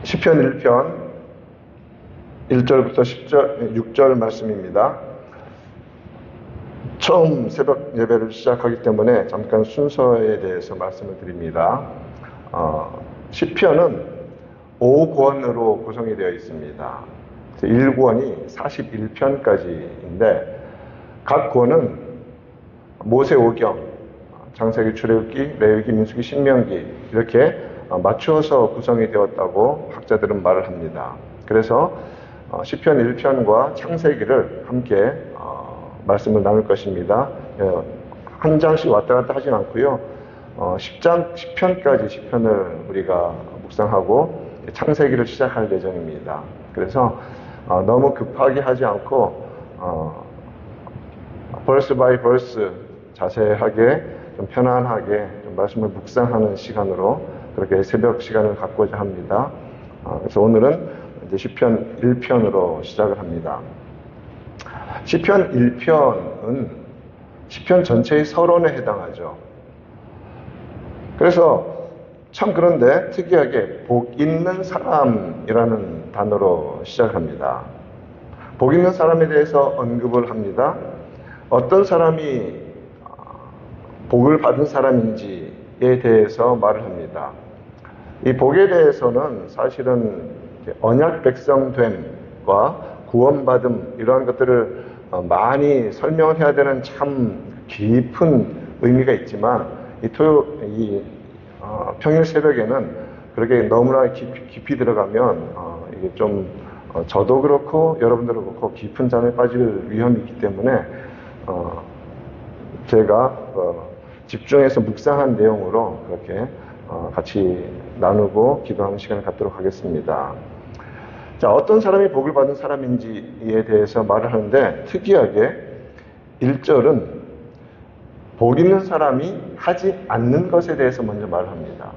시편 1편 1절부터 6절 말씀입니다. 처음 새벽 예배를 시작하기 때문에 잠깐 순서에 대해서 말씀을 드립니다. 시편은 5권으로 구성이 되어 있습니다. 1권이 41편까지인데 각 권은 모세오경, 창세기, 출애굽기, 레위기, 민수기, 신명기 이렇게 맞추어서 구성이 되었다고 학자들은 말을 합니다. 그래서 시편 1편과 창세기를 함께 말씀을 나눌 것입니다. 한 장씩 왔다 갔다 하진 않고요. 10편까지 시편을 우리가 묵상하고 창세기를 시작할 예정입니다. 그래서 너무 급하게 하지 않고 verse by verse 자세하게 좀 편안하게 좀 말씀을 묵상하는 시간으로 그렇게 새벽 시간을 갖고자 합니다. 그래서 오늘은 이제 시편 1편으로 시작을 합니다. 시편 1편은 시편 전체의 서론에 해당하죠. 그래서 참 그런데 특이하게 복 있는 사람이라는 단어로 시작합니다. 복 있는 사람에 대해서 언급을 합니다. 어떤 사람이 복을 받은 사람인지에 대해서 말을 합니다. 이 복에 대해서는 사실은 언약 백성됨과 구원받음 이러한 것들을 많이 설명을 해야 되는 참 깊은 의미가 있지만 평일 새벽에는 그렇게 너무나 깊이 들어가면 이게 좀 저도 그렇고 여러분들도 그렇고 깊은 잠에 빠질 위험이 있기 때문에 제가 집중해서 묵상한 내용으로 그렇게 같이 나누고 기도하는 시간을 갖도록 하겠습니다. 자, 어떤 사람이 복을 받은 사람인지에 대해서 말을 하는데 특이하게 1절은 복 있는 사람이 하지 않는 것에 대해서 먼저 말을 합니다.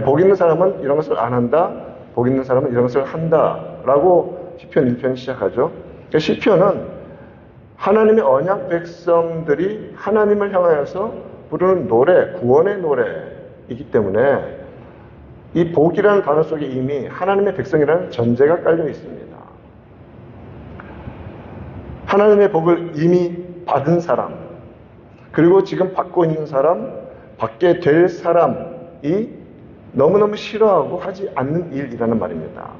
복 있는 사람은 이런 것을 안 한다, 복 있는 사람은 이런 것을 한다 라고 시편 1편이 시작하죠. 시편은 하나님의 언약 백성들이 하나님을 향하여서 부르는 노래, 구원의 노래이기 때문에 이 복이라는 단어 속에 이미 하나님의 백성이라는 전제가 깔려 있습니다. 하나님의 복을 이미 받은 사람, 그리고 지금 받고 있는 사람, 받게 될 사람이 너무너무 싫어하고 하지 않는 일이라는 말입니다.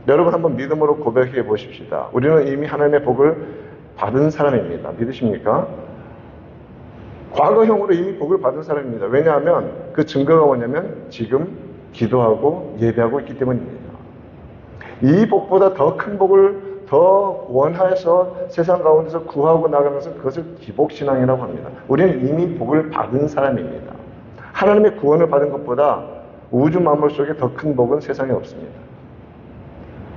여러분 한번 믿음으로 고백해 보십시다. 우리는 이미 하나님의 복을 받은 사람입니다. 믿으십니까? 과거형으로 이미 복을 받은 사람입니다. 왜냐하면 그 증거가 뭐냐면 지금 기도하고 예배하고 있기 때문입니다. 이 복보다 더 큰 복을 더 원하여서 세상 가운데서 구하고 나가면서 그것을 기복신앙이라고 합니다. 우리는 이미 복을 받은 사람입니다. 하나님의 구원을 받은 것보다 우주 만물 속에 더 큰 복은 세상에 없습니다.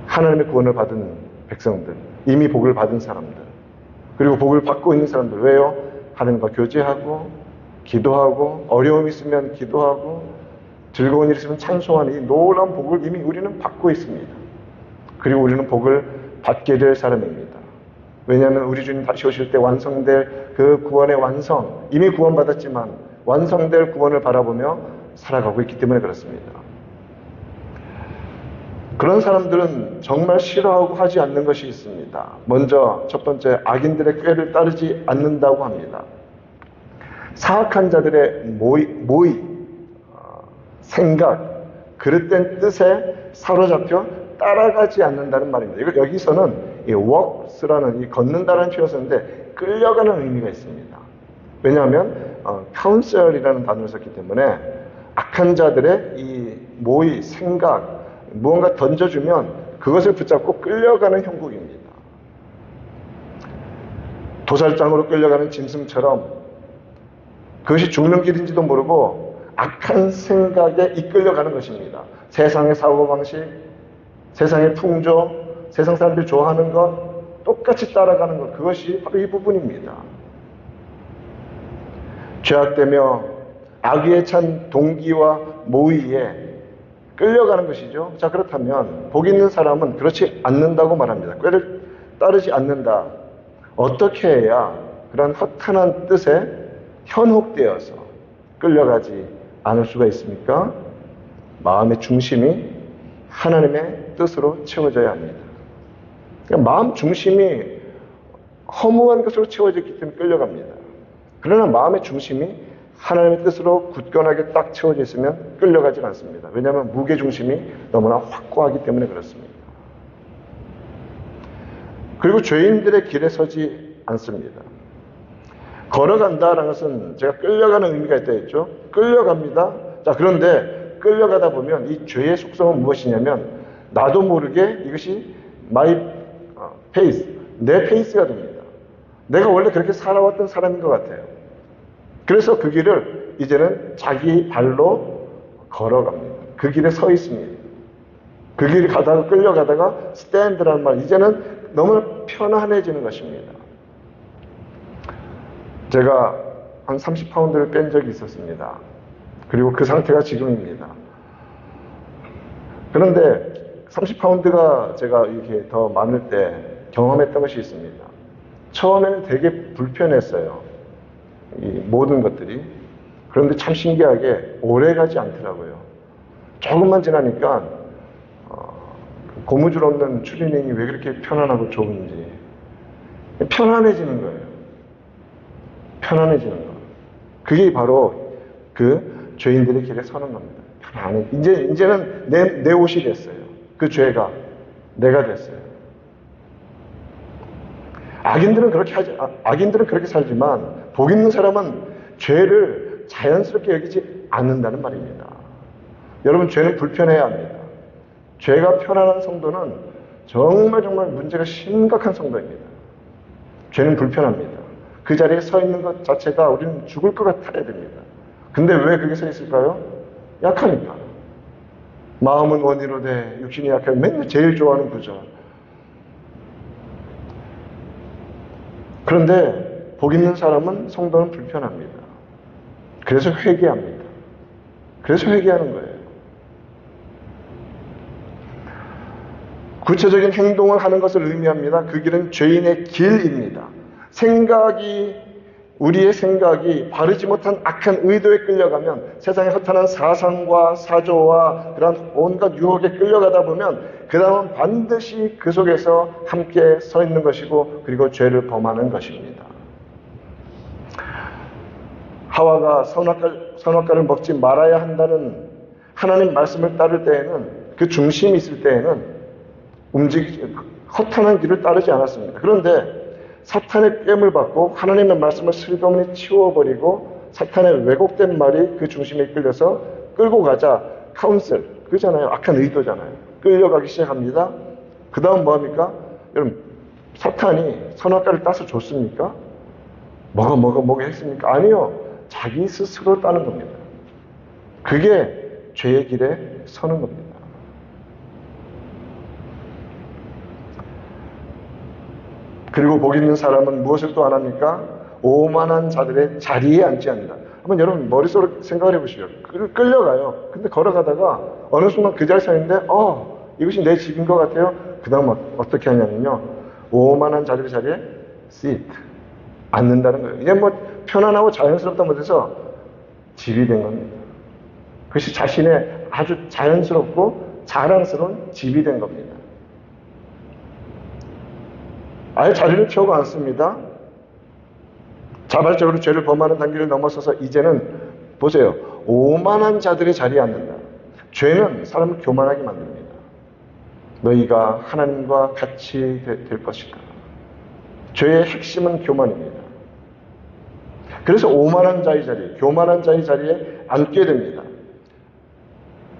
하나님의 구원을 받은 백성들, 이미 복을 받은 사람들, 그리고 복을 받고 있는 사람들. 왜요? 하나님과 교제하고 기도하고 어려움이 있으면 기도하고 즐거운 일 있으면 찬송하는 이 놀라운 복을 이미 우리는 받고 있습니다. 그리고 우리는 복을 받게 될 사람입니다. 왜냐하면 우리 주님 다시 오실 때 완성될 그 구원의 완성, 이미 구원받았지만 완성될 구원을 바라보며 살아가고 있기 때문에 그렇습니다. 그런 사람들은 정말 싫어하고 하지 않는 것이 있습니다. 먼저 첫 번째, 악인들의 꾀를 따르지 않는다고 합니다. 사악한 자들의 모의, 생각, 그릇된 뜻에 사로잡혀 따라가지 않는다는 말입니다. 여기서는 이 walks라는 이 걷는다는 표현을 썼는데 끌려가는 의미가 있습니다. 왜냐하면 counsel이라는 단어를 썼기 때문에 악한 자들의 이 모의, 생각, 무언가 던져주면 그것을 붙잡고 끌려가는 형국입니다. 도살장으로 끌려가는 짐승처럼 그것이 죽는 길인지도 모르고 악한 생각에 이끌려가는 것입니다. 세상의 사고방식, 세상의 풍조, 세상 사람들이 좋아하는 것 똑같이 따라가는 것, 그것이 바로 이 부분입니다. 죄악되며 악의에 찬 동기와 모의에 끌려가는 것이죠. 자, 그렇다면 복 있는 사람은 그렇지 않는다고 말합니다. 꾀를 따르지 않는다. 어떻게 해야 그런 허탄한 뜻에 현혹되어서 끌려가지 않을 수가 있습니까? 마음의 중심이 하나님의 뜻으로 채워져야 합니다. 그러니까 마음 중심이 허무한 것으로 채워졌기 때문에 끌려갑니다. 그러나 마음의 중심이 하나님의 뜻으로 굳건하게 딱 채워져 있으면 끌려가지 않습니다. 왜냐하면 무게 중심이 너무나 확고하기 때문에 그렇습니다. 그리고 죄인들의 길에 서지 않습니다. 걸어간다라는 것은 제가 끌려가는 의미가 있다 했죠. 끌려갑니다. 자, 그런데 끌려가다 보면 이 죄의 속성은 무엇이냐면 나도 모르게 이것이 my pace, 내 페이스가 됩니다. 내가 원래 그렇게 살아왔던 사람인 것 같아요. 그래서 그 길을 이제는 자기 발로 걸어갑니다. 그 길에 서 있습니다. 그 길을 가다가 끌려가다가 스탠드라는 말, 이제는 너무나 편안해지는 것입니다. 제가 한 30파운드를 뺀 적이 있었습니다. 그리고 그 상태가 지금입니다. 그런데 30파운드가 제가 이렇게 더 많을 때 경험했던 것이 있습니다. 처음에는 되게 불편했어요. 이 모든 것들이. 그런데 참 신기하게 오래 가지 않더라고요. 조금만 지나니까 고무줄 없는 추리닝이 왜 그렇게 편안하고 좋은지 편안해지는 거예요. 편안해지는 거. 그게 바로 그 죄인들의 길에 서는 겁니다. 편안해. 이제는 내 옷이 됐어요. 그 죄가 내가 됐어요. 악인들은 그렇게 살지만 복 있는 사람은 죄를 자연스럽게 여기지 않는다는 말입니다. 여러분, 죄는 불편해야 합니다. 죄가 편안한 성도는 정말 문제가 심각한 성도입니다. 죄는 불편합니다. 그 자리에 서 있는 것 자체가 우리는 죽을 것 같아야 됩니다. 근데 왜 그게 서 있을까요? 약하니까. 마음은 원이로 돼 육신이 약해. 맨날 제일 좋아하는 구절. 그런데 복 있는 사람은 성도는 불편합니다. 그래서 회개합니다. 그래서 회개하는 거예요. 구체적인 행동을 하는 것을 의미합니다. 그 길은 죄인의 길입니다. 우리의 생각이 바르지 못한 악한 의도에 끌려가면, 세상의 허탄한 사상과 사조와 그런 온갖 유혹에 끌려가다 보면 그 다음은 반드시 그 속에서 함께 서 있는 것이고, 그리고 죄를 범하는 것입니다. 하와가 선악과를 먹지 말아야 한다는 하나님 말씀을 따를 때에는, 그 중심이 있을 때에는 허탄한 길을 따르지 않았습니다. 그런데 사탄의 꿰을 받고 하나님의 말씀을 슬그머니 치워버리고 사탄의 왜곡된 말이 그 중심에 이끌려서 끌고 가자. 카운슬, 그잖아요. 악한 의도잖아요. 끌려가기 시작합니다. 그 다음 뭐합니까? 여러분, 사탄이 선악과를 따서 줬습니까? 먹어 했습니까? 아니요. 자기 스스로 따는 겁니다. 그게 죄의 길에 서는 겁니다. 그리고 복 있는 사람은 무엇을 또 안 합니까? 오만한 자들의 자리에 앉지 않는다. 한번 여러분 머릿속으로 생각을 해보시죠. 끌려가요. 근데 걸어가다가 어느 순간 그 자리에 서 있는데 이것이 내 집인 것 같아요. 그 다음 어떻게 하냐면요, 오만한 자들의 자리에 sit, 앉는다는 거예요. 이제 편안하고 자연스럽다 못해서 집이 된 겁니다. 그것이 자신의 아주 자연스럽고 자랑스러운 집이 된 겁니다. 아예 자리를 채우고 앉습니다. 자발적으로 죄를 범하는 단계를 넘어서서 이제는 보세요. 오만한 자들의 자리에 앉는다. 죄는 사람을 교만하게 만듭니다. 너희가 하나님과 같이 될 것이다. 죄의 핵심은 교만입니다. 그래서 오만한 자의 자리, 교만한 자의 자리에 앉게 됩니다.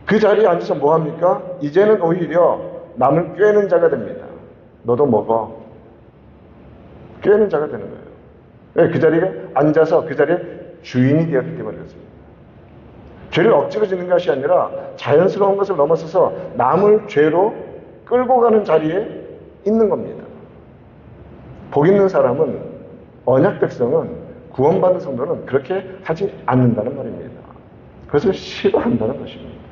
그 자리에 앉아서 뭐합니까? 이제는 오히려 남을 꿰는 자가 됩니다. 너도 먹어. 꿰는 자가 되는 거예요. 왜? 그 자리에 앉아서 그 자리에 주인이 되었기 때문에 그렇습니다. 죄를 억지로 짓는 것이 아니라 자연스러운 것을 넘어서서 남을 죄로 끌고 가는 자리에 있는 겁니다. 복 있는 사람은, 언약 백성은, 구원받은 성도는 그렇게 하지 않는다는 말입니다. 그것을 싫어한다는 것입니다.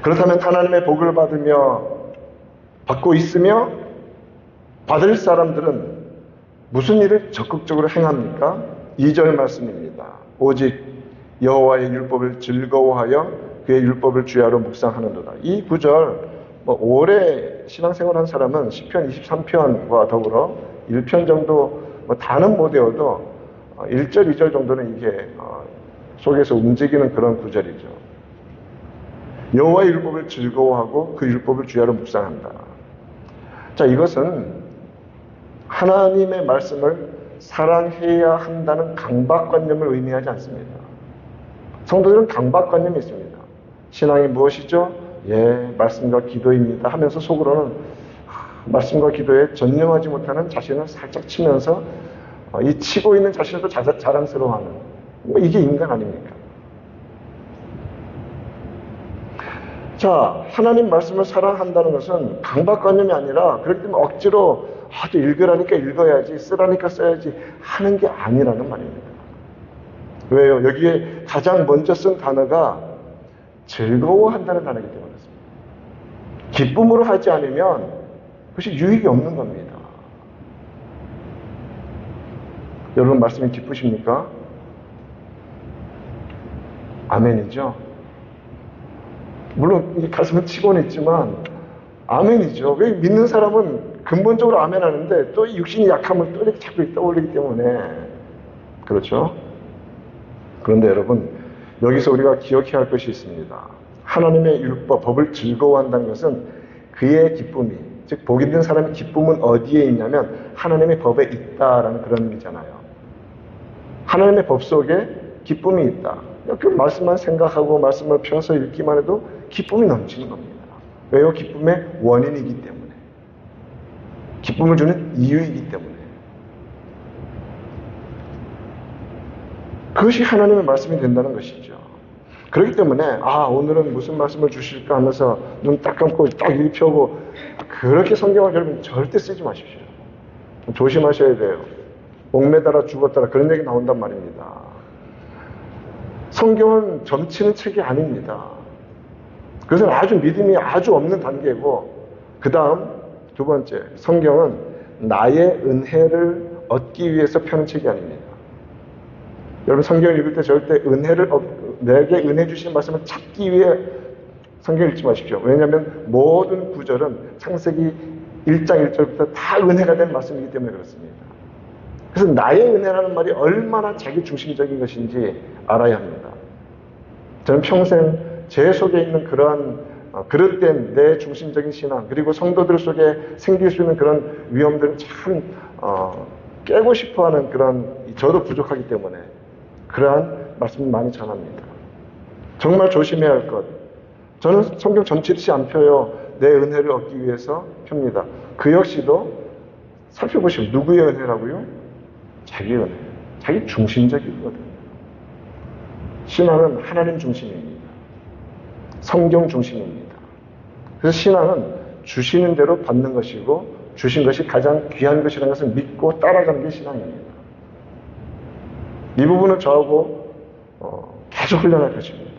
그렇다면 하나님의 복을 받고 있으며 받을 사람들은 무슨 일을 적극적으로 행합니까? 2절 말씀입니다. 오직 여호와의 율법을 즐거워하여 그 그의 율법을 주야로 묵상하는도다. 이 구절 오래 신앙생활한 사람은 시편 23편과 더불어 1편 정도 다는 못 외워도 1절, 2절 정도는 이게 속에서 움직이는 그런 구절이죠. 여호와의 율법을 즐거워하고 그 율법을 주야로 묵상한다. 자, 이것은 하나님의 말씀을 사랑해야 한다는 강박관념을 의미하지 않습니다. 성도들은 강박관념이 있습니다. 신앙이 무엇이죠? 예, 말씀과 기도입니다 하면서 속으로는 말씀과 기도에 전념하지 못하는 자신을 살짝 치면서 이 치고 있는 자신을 또 자랑스러워하는, 이게 인간 아닙니까? 자, 하나님 말씀을 사랑한다는 것은 강박관념이 아니라 그렇기 때문에 억지로 또 읽으라니까 읽어야지, 쓰라니까 써야지 하는 게 아니라는 말입니다. 왜요? 여기에 가장 먼저 쓴 단어가 즐거워한다는 단어이기 때문에 그렇습니다. 기쁨으로 하지 않으면 그것이 유익이 없는 겁니다. 여러분 말씀이 기쁘십니까? 아멘이죠? 물론 이 가슴은 치고는 있지만 아멘이죠. 왜 믿는 사람은 근본적으로 아멘 하는데 또 이 육신이 약함을 또 이렇게 자꾸 떠올리기 때문에 그렇죠? 그런데 여러분 여기서 우리가 기억해야 할 것이 있습니다. 하나님의 율법, 법을 즐거워한다는 것은 그의 기쁨이, 즉 복 있는 사람의 기쁨은 어디에 있냐면 하나님의 법에 있다라는 그런 의미잖아요. 하나님의 법 속에 기쁨이 있다. 그 말씀만 생각하고 말씀을 펴서 읽기만 해도 기쁨이 넘치는 겁니다. 왜요? 기쁨의 원인이기 때문에. 기쁨을 주는 이유이기 때문에. 그것이 하나님의 말씀이 된다는 것이죠. 그렇기 때문에 오늘은 무슨 말씀을 주실까 하면서 눈 딱 감고 딱 읽혀고 그렇게 성경을 여러분 절대 쓰지 마십시오. 조심하셔야 돼요. 목매달아 죽었더라 그런 얘기 나온단 말입니다. 성경은 점치는 책이 아닙니다. 그것은 아주 믿음이 아주 없는 단계고, 그 다음 두 번째, 성경은 나의 은혜를 얻기 위해서 펴는 책이 아닙니다. 여러분 성경을 읽을 때 절대 내게 은혜 주신 말씀을 찾기 위해 성경 읽지 마십시오. 왜냐하면 모든 구절은 창세기 1장 1절부터 다 은혜가 된 말씀이기 때문에 그렇습니다. 그래서 나의 은혜라는 말이 얼마나 자기 중심적인 것인지 알아야 합니다. 저는 평생 제 속에 있는 그러한 그릇된 내 중심적인 신앙, 그리고 성도들 속에 생길 수 있는 그런 위험들을 참 깨고 싶어하는 그런, 저도 부족하기 때문에 그러한 말씀을 많이 전합니다. 정말 조심해야 할 것. 저는 성경 전치듯이 안 펴요. 내 은혜를 얻기 위해서 펴니다. 그 역시도 살펴보시면 누구의 은혜라고요? 자기 은혜. 자기 중심적이거든요. 신앙은 하나님 중심입니다. 성경 중심입니다. 그래서 신앙은 주시는 대로 받는 것이고 주신 것이 가장 귀한 것이라는 것을 믿고 따라가는 게 신앙입니다. 이 부분은 저하고 계속 훈련할 것입니다.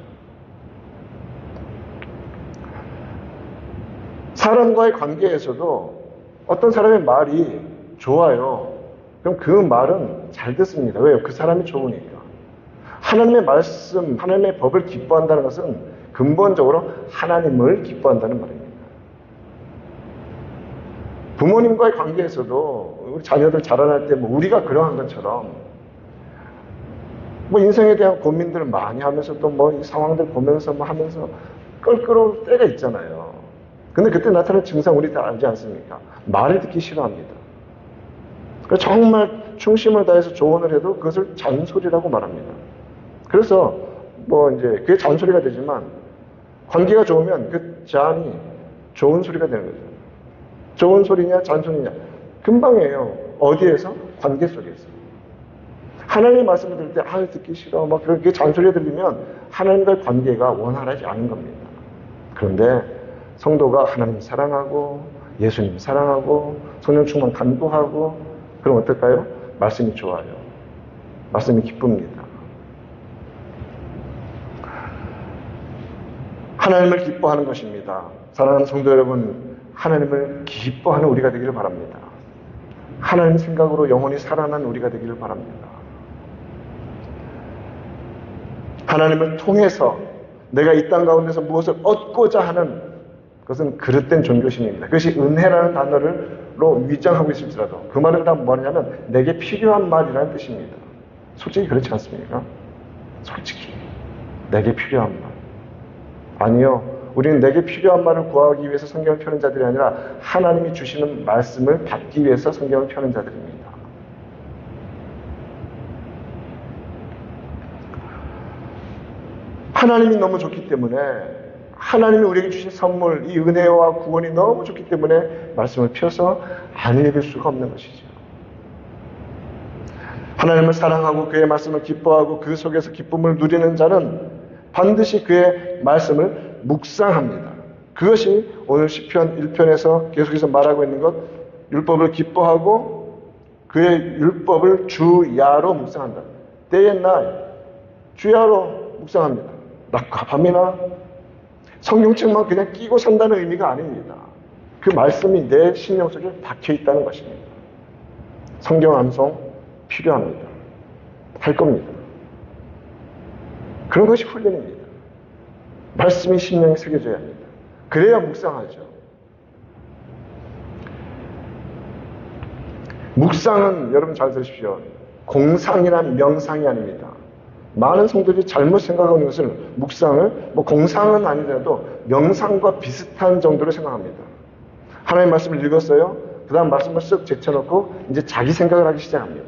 사람과의 관계에서도 어떤 사람의 말이 좋아요. 그럼 그 말은 잘 듣습니다. 왜요? 그 사람이 좋으니까. 하나님의 말씀, 하나님의 법을 기뻐한다는 것은 근본적으로 하나님을 기뻐한다는 말입니다. 부모님과의 관계에서도 우리 자녀들 자라날 때 우리가 그러한 것처럼 인생에 대한 고민들을 많이 하면서 또 이 상황들 보면서 하면서 껄끄러울 때가 있잖아요. 근데 그때 나타나는 증상 우리 다 알지 않습니까? 말을 듣기 싫어합니다. 그래서 정말 충심을 다해서 조언을 해도 그것을 잔소리라고 말합니다. 그래서 이제 그게 잔소리가 되지만 관계가 좋으면 그 잔이 좋은 소리가 되는 거죠. 좋은 소리냐 잔소리냐 금방이에요. 어디에서? 관계 속에서. 하나님의 말씀을 들을 때 듣기 싫어 그렇게 잔소리가 들리면 하나님과의 관계가 원활하지 않은 겁니다. 그런데 성도가 하나님 사랑하고 예수님 사랑하고 성령 충만 간구하고 그럼 어떨까요? 말씀이 좋아요. 말씀이 기쁩니다. 하나님을 기뻐하는 것입니다. 사랑하는 성도 여러분, 하나님을 기뻐하는 우리가 되기를 바랍니다. 하나님 생각으로 영원히 살아난 우리가 되기를 바랍니다. 하나님을 통해서 내가 이 땅 가운데서 무엇을 얻고자 하는 그것은 그릇된 종교심입니다. 그것이 은혜라는 단어로 위장하고 있을지라도 그 말은 다 뭐냐면 내게 필요한 말이라는 뜻입니다. 솔직히 그렇지 않습니까? 솔직히 내게 필요한 말. 아니요. 우리는 내게 필요한 말을 구하기 위해서 성경을 펴는 자들이 아니라 하나님이 주시는 말씀을 받기 위해서 성경을 펴는 자들입니다. 하나님이 너무 좋기 때문에, 하나님이 우리에게 주신 선물, 이 은혜와 구원이 너무 좋기 때문에 말씀을 펴서 안 읽을 수가 없는 것이죠. 하나님을 사랑하고 그의 말씀을 기뻐하고 그 속에서 기쁨을 누리는 자는 반드시 그의 말씀을 묵상합니다. 그것이 오늘 시편 1편에서 계속해서 말하고 있는 것, 율법을 기뻐하고 그의 율법을 주야로 묵상한다. Day and night, 주야로 묵상합니다. 낮과 밤이나 성경책만 그냥 끼고 산다는 의미가 아닙니다. 그 말씀이 내 심령 속에 박혀 있다는 것입니다. 성경 암송 필요합니다. 할 겁니다. 그런 것이 훈련입니다. 말씀이 심령에 새겨져야 합니다. 그래야 묵상하죠. 묵상은 여러분 잘 들으십시오. 공상이나 명상이 아닙니다. 많은 성도들이 잘못 생각하고 있는 것을 묵상을 공상은 아니더라도 명상과 비슷한 정도로 생각합니다. 하나님 말씀을 읽었어요. 그 다음 말씀을 쓱 제쳐놓고 이제 자기 생각을 하기 시작합니다.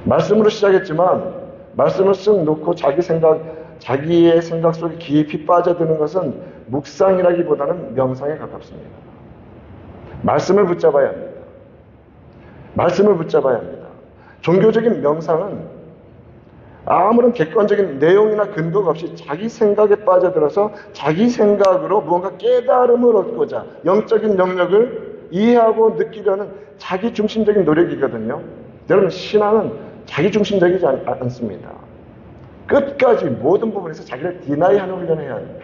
말씀으로 시작했지만 말씀을 쓱 놓고 자기의 생각 속에 깊이 빠져드는 것은 묵상이라기보다는 명상에 가깝습니다. 말씀을 붙잡아야 합니다. 말씀을 붙잡아야 합니다. 종교적인 명상은 아무런 객관적인 내용이나 근거가 없이 자기 생각에 빠져들어서 자기 생각으로 무언가 깨달음을 얻고자 영적인 영역을 이해하고 느끼려는 자기 중심적인 노력이거든요. 여러분, 신앙은 자기 중심적이지 않습니다. 끝까지 모든 부분에서 자기를 디나이하는 훈련을 해야 합니다.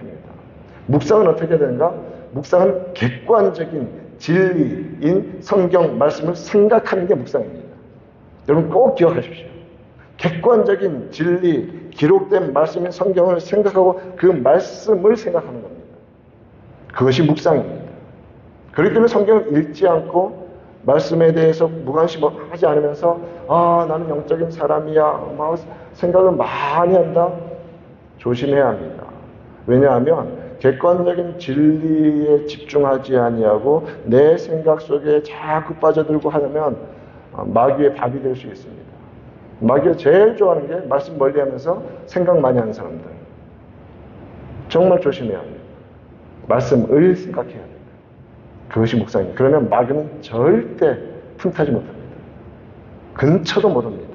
묵상은 어떻게 되는가? 묵상은 객관적인 진리인 성경 말씀을 생각하는 게 묵상입니다. 여러분 꼭 기억하십시오. 객관적인 진리, 기록된 말씀인 성경을 생각하고 그 말씀을 생각하는 겁니다. 그것이 묵상입니다. 그렇기 때문에 성경을 읽지 않고 말씀에 대해서 무관심하지 않으면서 나는 영적인 사람이야 생각을 많이 한다? 조심해야 합니다. 왜냐하면 객관적인 진리에 집중하지 아니하고 내 생각 속에 자꾸 빠져들고 하면 마귀의 밥이 될 수 있습니다. 마귀가 제일 좋아하는 게 말씀 멀리하면서 생각 많이 하는 사람들. 정말 조심해야 합니다. 말씀을 생각해야 합니다. 그것이 묵상입니다. 그러면 마귀는 절대 틈타지 못합니다. 근처도 못 옵니다.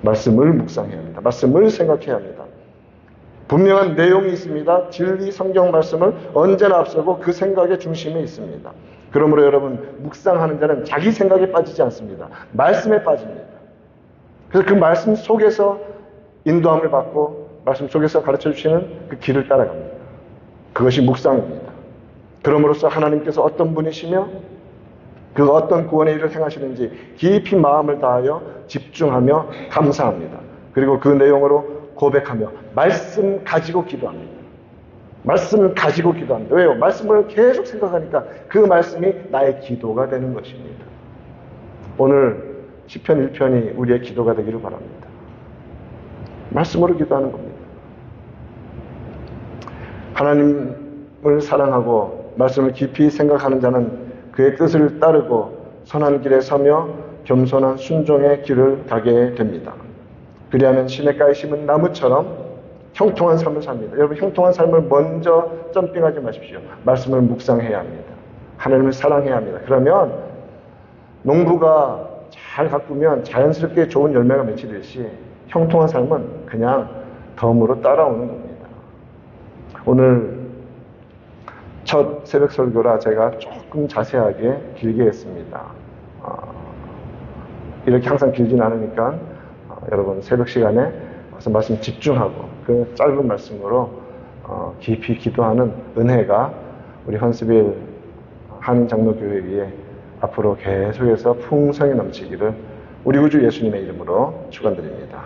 말씀을 묵상해야 합니다. 말씀을 생각해야 합니다. 분명한 내용이 있습니다. 진리 성경 말씀을 언제나 앞서고 그 생각의 중심에 있습니다. 그러므로 여러분, 묵상하는 자는 자기 생각에 빠지지 않습니다. 말씀에 빠집니다. 그래서 그 말씀 속에서 인도함을 받고 말씀 속에서 가르쳐 주시는 그 길을 따라갑니다. 그것이 묵상입니다. 그럼으로써 하나님께서 어떤 분이시며 그 어떤 구원의 일을 행하시는지 깊이 마음을 다하여 집중하며 감사합니다. 그리고 그 내용으로 고백하며 말씀 가지고 기도합니다. 말씀을 가지고 기도합니다. 왜요? 말씀을 계속 생각하니까 그 말씀이 나의 기도가 되는 것입니다. 오늘 시편 1편이 우리의 기도가 되기를 바랍니다. 말씀으로 기도하는 겁니다. 하나님을 사랑하고 말씀을 깊이 생각하는 자는 그의 뜻을 따르고 선한 길에 서며 겸손한 순종의 길을 가게 됩니다. 그리하면 시냇가에 심은 나무처럼 형통한 삶을 삽니다. 여러분, 형통한 삶을 먼저 점핑하지 마십시오. 말씀을 묵상해야 합니다. 하나님을 사랑해야 합니다. 그러면 농부가 잘 가꾸면 자연스럽게 좋은 열매가 맺히듯이 형통한 삶은 그냥 덤으로 따라오는 겁니다. 오늘 첫 새벽 설교라 제가 조금 자세하게 길게 했습니다. 이렇게 항상 길진 않으니까 여러분 새벽 시간에 와서 말씀 집중하고 그 짧은 말씀으로 깊이 기도하는 은혜가 우리 헌스빌 한인장로교회 위에 앞으로 계속해서 풍성히 넘치기를 우리 구주 예수님의 이름으로 축원드립니다.